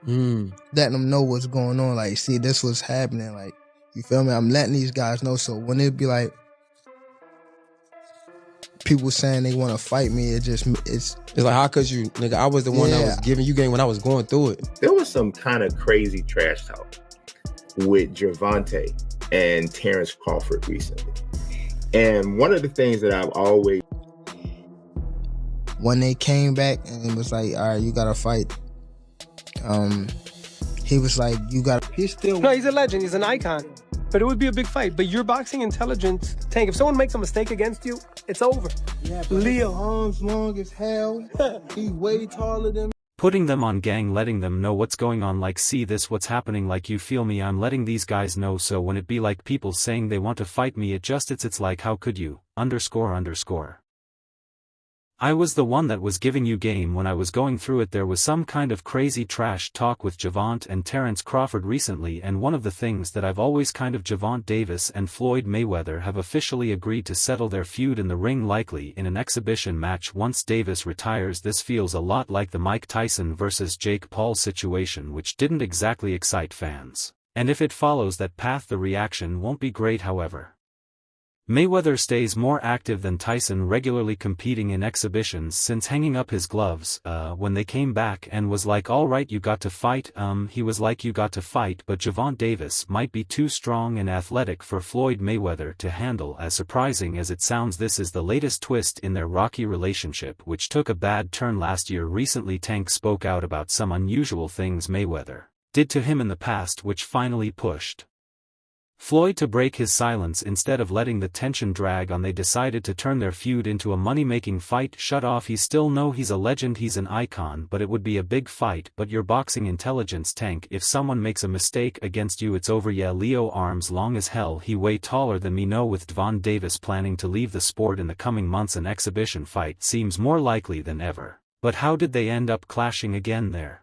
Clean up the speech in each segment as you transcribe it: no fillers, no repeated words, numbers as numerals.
letting them know what's going on. Like, see, this was happening. Like, you feel me? I'm letting these guys know. So when it be like people saying they want to fight me, it's like, how could you, nigga? I was the one that was giving you game when I was going through it. There was some kind of crazy trash talk with Gervonta and Terrence Crawford recently. And one of the things that I've always... When they came back and it was like, all right, you got to fight. He was like, you got to... He's a legend. He's an icon. But it would be a big fight. But your boxing intelligence, Tank, if someone makes a mistake against you, it's over. Yeah, but Leo. His arms long as hell. He way taller than me. Putting them on gang, letting them know what's going on, like, see this, what's happening, like, you feel me, I'm letting these guys know. So when it be like people saying they want to fight me, it's like, how could you, __. I was the one that was giving you game when I was going through it. There was some kind of crazy trash talk with Gervonta and Terrence Crawford recently, and one of the things that I've always kind of... Gervonta Davis and Floyd Mayweather have officially agreed to settle their feud in the ring, likely in an exhibition match once Davis retires. This feels a lot like the Mike Tyson vs Jake Paul situation, which didn't exactly excite fans. And if it follows that path, the reaction won't be great. However, Mayweather stays more active than Tyson, regularly competing in exhibitions since hanging up his gloves when they came back, and was like, alright, you got to fight. He was like, you got to fight, but Gervonta Davis might be too strong and athletic for Floyd Mayweather to handle. As surprising as it sounds, this is the latest twist in their rocky relationship, which took a bad turn last year. Recently, Tank spoke out about some unusual things Mayweather did to him in the past, which finally pushed Floyd to break his silence. Instead of letting the tension drag on, they decided to turn their feud into a money-making fight. Shut off. He still know he's a legend, he's an icon, but it would be a big fight. But your boxing intelligence, Tank, if someone makes a mistake against you, it's over. Yeah, Leo, arms long as hell, he way taller than me. No, with Gervonta Davis planning to leave the sport in the coming months, an exhibition fight seems more likely than ever. But how did they end up clashing again? There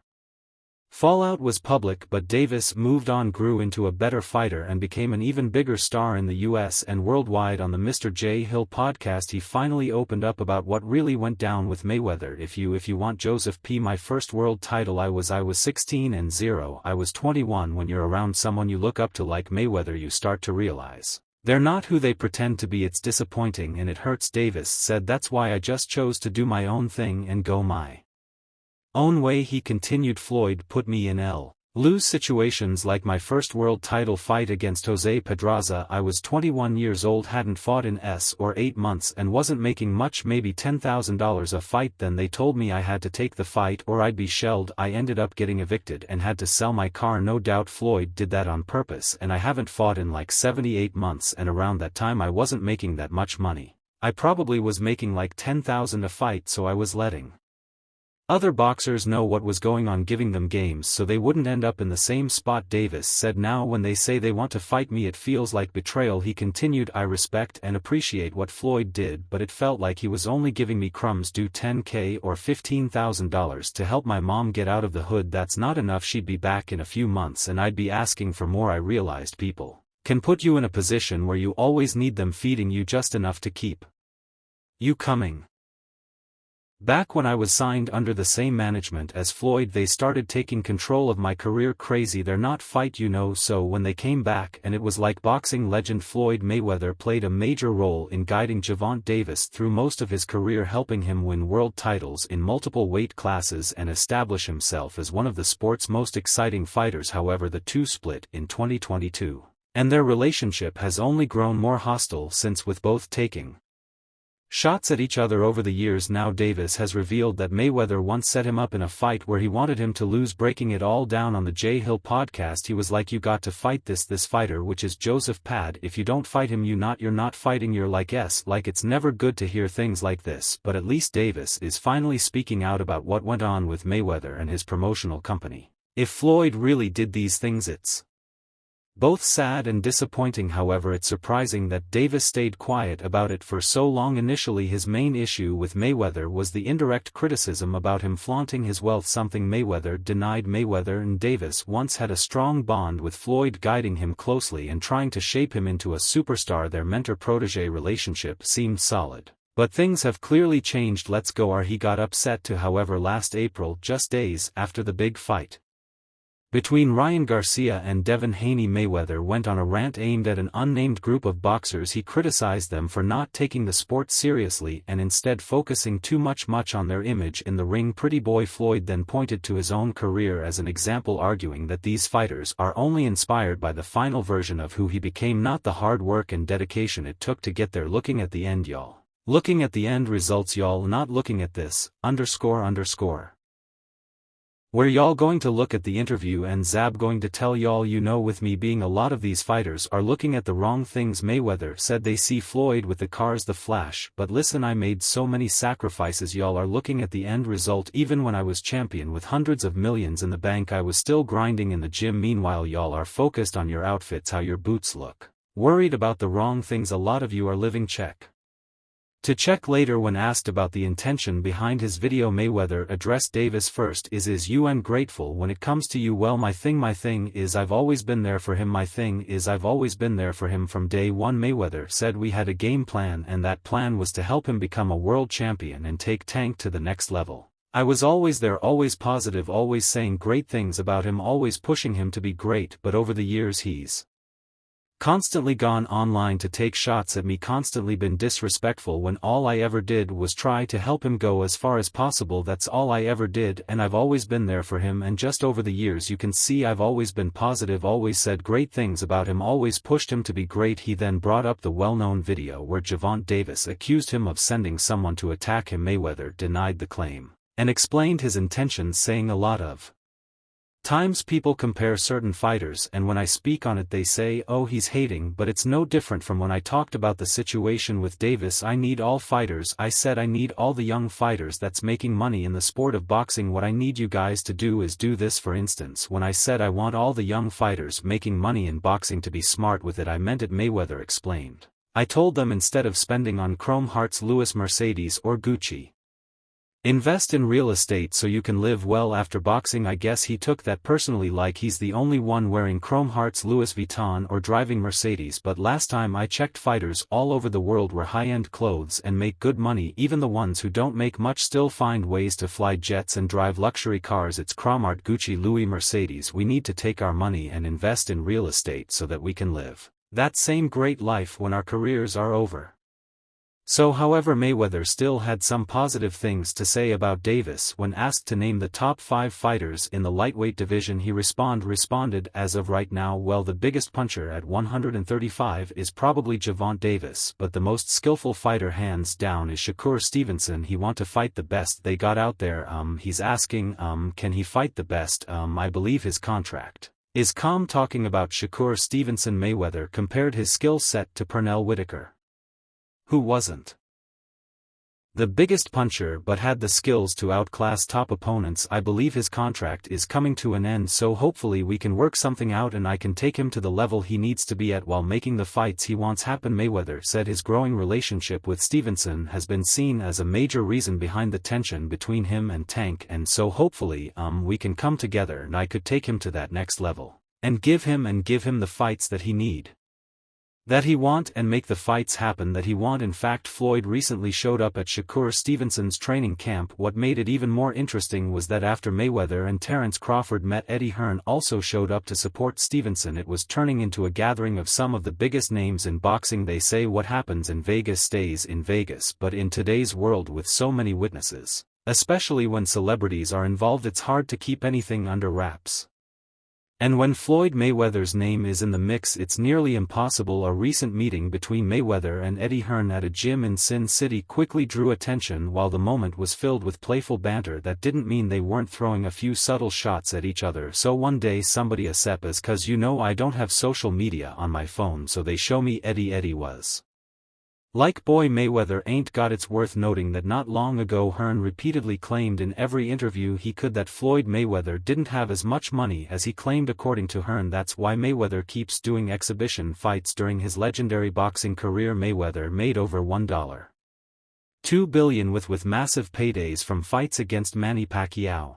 fallout was public, but Davis moved on, grew into a better fighter, and became an even bigger star in the US and worldwide. On the Mr. J. Hill podcast, he finally opened up about what really went down with Mayweather. If you want Joseph P. My first world title, I was 16 and 0. I was 21. When you're around someone you look up to like Mayweather, you start to realize they're not who they pretend to be. It's disappointing and it hurts. Davis said, that's why I just chose to do my own thing and go my own way. He continued, Floyd put me in lose situations like my first world title fight against Jose Pedraza. I was 21 years old, hadn't fought in 8 months, and wasn't making much, maybe $10,000 a fight. Then they told me I had to take the fight or I'd be shelled. I ended up getting evicted and had to sell my car. No doubt Floyd did that on purpose, and I haven't fought in like 78 months, and around that time I wasn't making that much money. I probably was making like $10,000 a fight, so I was letting other boxers know what was going on, giving them games so they wouldn't end up in the same spot. Davis said, now when they say they want to fight me, it feels like betrayal. He continued, I respect and appreciate what Floyd did, but it felt like he was only giving me crumbs. Do $10K or $15,000 to help my mom get out of the hood. That's not enough. She'd be back in a few months and I'd be asking for more. I realized people can put you in a position where you always need them feeding you just enough to keep you coming. Back when I was signed under the same management as Floyd, they started taking control of my career. Crazy. They're not fight, you know. So when they came back, and it was like boxing legend Floyd Mayweather played a major role in guiding Gervonta Davis through most of his career, helping him win world titles in multiple weight classes and establish himself as one of the sport's most exciting fighters. However, the two split in 2022, and their relationship has only grown more hostile since, with both taking shots at each other over the years. Now Davis has revealed that Mayweather once set him up in a fight where he wanted him to lose, breaking it all down on the J. Hill podcast. He was like, you got to fight this fighter, which is Joseph Pad. If you don't fight him, you're not fighting. You're like, yes, like, it's never good to hear things like this, but at least Davis is finally speaking out about what went on with Mayweather and his promotional company. If Floyd really did these things, it's both sad and disappointing. However, it's surprising that Davis stayed quiet about it for so long. Initially, his main issue with Mayweather was the indirect criticism about him flaunting his wealth, something Mayweather denied. Mayweather and Davis once had a strong bond, with Floyd guiding him closely and trying to shape him into a superstar. Their mentor-protege relationship seemed solid, but things have clearly changed. Let's go. He got upset too, however, last April, just days after the big fight. Between Ryan Garcia and Devin Haney, Mayweather went on a rant aimed at an unnamed group of boxers. He criticized them for not taking the sport seriously and instead focusing too much on their image in the ring. Pretty boy Floyd then pointed to his own career as an example, arguing that these fighters are only inspired by the final version of who he became, not the hard work and dedication it took to get there. Looking at the end, y'all. Looking at the end results, y'all, not looking at this, __. Where y'all going to look at the interview and Zab going to tell y'all, you know, with me being a lot of these fighters are looking at the wrong things. Mayweather said they see Floyd with the cars, the flash, but listen, I made so many sacrifices. Y'all are looking at the end result. Even when I was champion with hundreds of millions in the bank, I was still grinding in the gym. Meanwhile, y'all are focused on your outfits, how your boots look. Worried about the wrong things. A lot of you are living check to check. Later, when asked about the intention behind his video, Mayweather addressed Davis first. Is you grateful when it comes to you? Well, my thing is I've always been there for him. My thing is I've always been there for him from day one. Mayweather said we had a game plan, and that plan was to help him become a world champion and take Tank to the next level. I was always there, always positive, always saying great things about him, always pushing him to be great, but over the years he's constantly gone online to take shots at me, constantly been disrespectful when all I ever did was try to help him go as far as possible. That's all I ever did, and I've always been there for him. And just over the years you can see I've always been positive, always said great things about him, always pushed him to be great. He then brought up the well-known video where Gervonta Davis accused him of sending someone to attack him. Mayweather denied the claim and explained his intentions, saying a lot of times people compare certain fighters, and when I speak on it they say, oh, he's hating, but it's no different from when I talked about the situation with Davis. I need all fighters. I said I need all the young fighters that's making money in the sport of boxing. What I need you guys to do is do this. For instance, when I said I want all the young fighters making money in boxing to be smart with it, I meant it. Mayweather explained. I told them instead of spending on chrome hearts, Louis, Mercedes or Gucci, invest in real estate so you can live well after boxing. I guess he took that personally, like he's the only one wearing chrome hearts, Louis Vuitton or driving Mercedes. But last time I checked, fighters all over the world wear high-end clothes and make good money. Even the ones who don't make much still find ways to fly jets and drive luxury cars. It's chrome art, Gucci, Louis, Mercedes. We need to take our money and invest in real estate so that we can live that same great life when our careers are over. So, however, Mayweather still had some positive things to say about Davis. When asked to name the top 5 fighters in the lightweight division, he responded, as of right now, well, the biggest puncher at 135 is probably Gervonta Davis, but the most skillful fighter hands down is Shakur Stevenson. He want to fight the best they got out there. He's asking, can he fight the best? I believe his contract is calm. Talking about Shakur Stevenson, Mayweather compared his skill set to Pernell Whitaker, who wasn't the biggest puncher but had the skills to outclass top opponents. I believe his contract is coming to an end, so hopefully we can work something out and I can take him to the level he needs to be at while making the fights he wants happen. Mayweather said his growing relationship with Stevenson has been seen as a major reason behind the tension between him and Tank, and so hopefully we can come together and I could take him to that next level and give him the fights that he want and make the fights happen that he want. In fact, Floyd recently showed up at Shakur Stevenson's training camp. What made it even more interesting was that after Mayweather and Terence Crawford met, Eddie Hearn also showed up to support Stevenson. It was turning into a gathering of some of the biggest names in boxing. They say what happens in Vegas stays in Vegas, but in today's world with so many witnesses, especially when celebrities are involved, it's hard to keep anything under wraps. And when Floyd Mayweather's name is in the mix, it's nearly impossible. A recent meeting between Mayweather and Eddie Hearn at a gym in Sin City quickly drew attention. While the moment was filled with playful banter, that didn't mean they weren't throwing a few subtle shots at each other. So one day somebody accepts, cause you know I don't have social media on my phone, so they show me Eddie was like, boy, Mayweather ain't got. It's worth noting that not long ago Hearn repeatedly claimed in every interview he could that Floyd Mayweather didn't have as much money as he claimed. According to Hearn, that's why Mayweather keeps doing exhibition fights. During his legendary boxing career, Mayweather made over $1.2 billion with massive paydays from fights against Manny Pacquiao,